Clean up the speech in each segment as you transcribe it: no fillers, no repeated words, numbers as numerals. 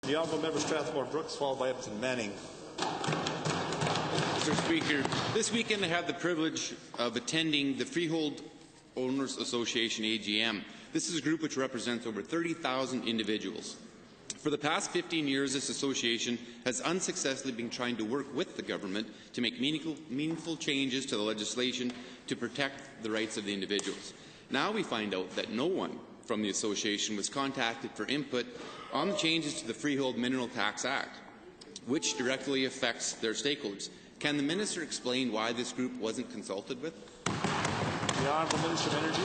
The Honourable Member Strathmore Brooks, followed by Upton Manning. Mr. Speaker, this weekend I had the privilege of attending the Freeholders Association AGM. This is a group which represents over 30,000 individuals. For the past 15 years, this association has unsuccessfully been trying to work with the government to make meaningful changes to the legislation to protect the rights of the individuals. Now we find out that no one from the association was contacted for input on the changes to the Freehold Mineral Tax Act, which directly affects their stakeholders. Can the Minister explain why this group wasn't consulted with? The Honourable Minister of Energy.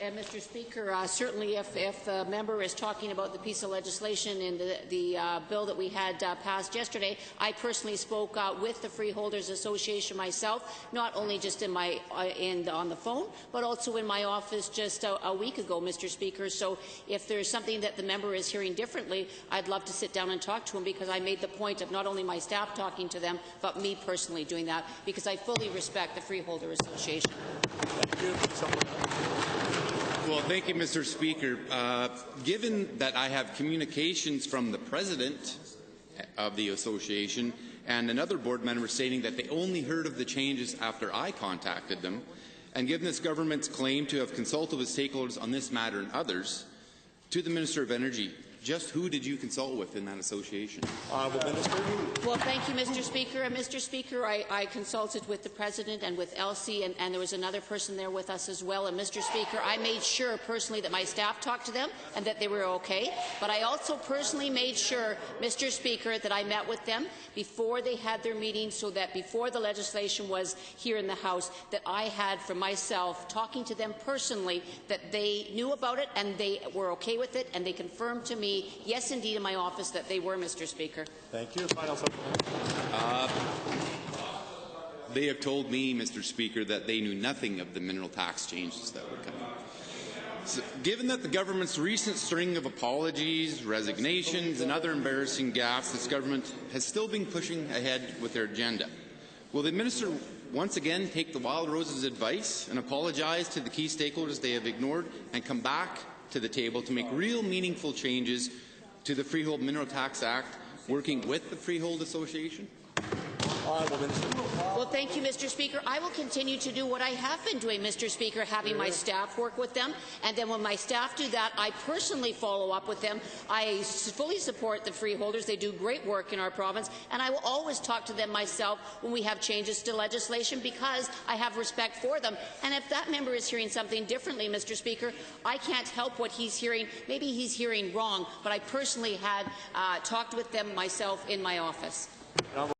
Mr. Speaker, certainly if the member is talking about the piece of legislation in the bill that we had passed yesterday, I personally spoke with the Freeholders Association myself, not only just on the phone, but also in my office just a week ago, Mr. Speaker. So if there's something that the member is hearing differently, I'd love to sit down and talk to him, because I made the point of not only my staff talking to them, but me personally doing that, because I fully respect the Freeholder Association. Thank you. Well, thank you, Mr. Speaker. Given that I have communications from the president of the association and another board member stating that they only heard of the changes after I contacted them, and given this government's claim to have consulted with stakeholders on this matter and others, to the Minister of Energy, just who did you consult with in that association? Minister. Well, thank you, Mr. Speaker. And Mr. Speaker, I consulted with the President and with Elsie, and there was another person there with us as well. And Mr. Speaker, I made sure personally that my staff talked to them and that they were okay. But I also personally made sure, Mr. Speaker, that I met with them before they had their meeting, so that before the legislation was here in the House, that I had for myself, talking to them personally, that they knew about it and they were okay with it, and they confirmed to me, yes, indeed, in my office, that they were, Mr. Speaker. Thank you. Final supplement. They have told me, Mr. Speaker, that they knew nothing of the mineral tax changes that would come. So, given that the government's recent string of apologies, resignations, and other embarrassing gaffes, this government has still been pushing ahead with their agenda. Will the Minister once again take the Wild Roses' advice and apologize to the key stakeholders they have ignored and come back to the table to make real meaningful changes to the Freehold Mineral Tax Act, working with the Freehold Association? Well, thank you, Mr. Speaker. I will continue to do what I have been doing, Mr. Speaker, having my staff work with them. And then when my staff do that, I personally follow up with them. I fully support the freeholders. They do great work in our province. And I will always talk to them myself when we have changes to legislation, because I have respect for them. And if that member is hearing something differently, Mr. Speaker, I can't help what he's hearing. Maybe he's hearing wrong, but I personally had talked with them myself in my office.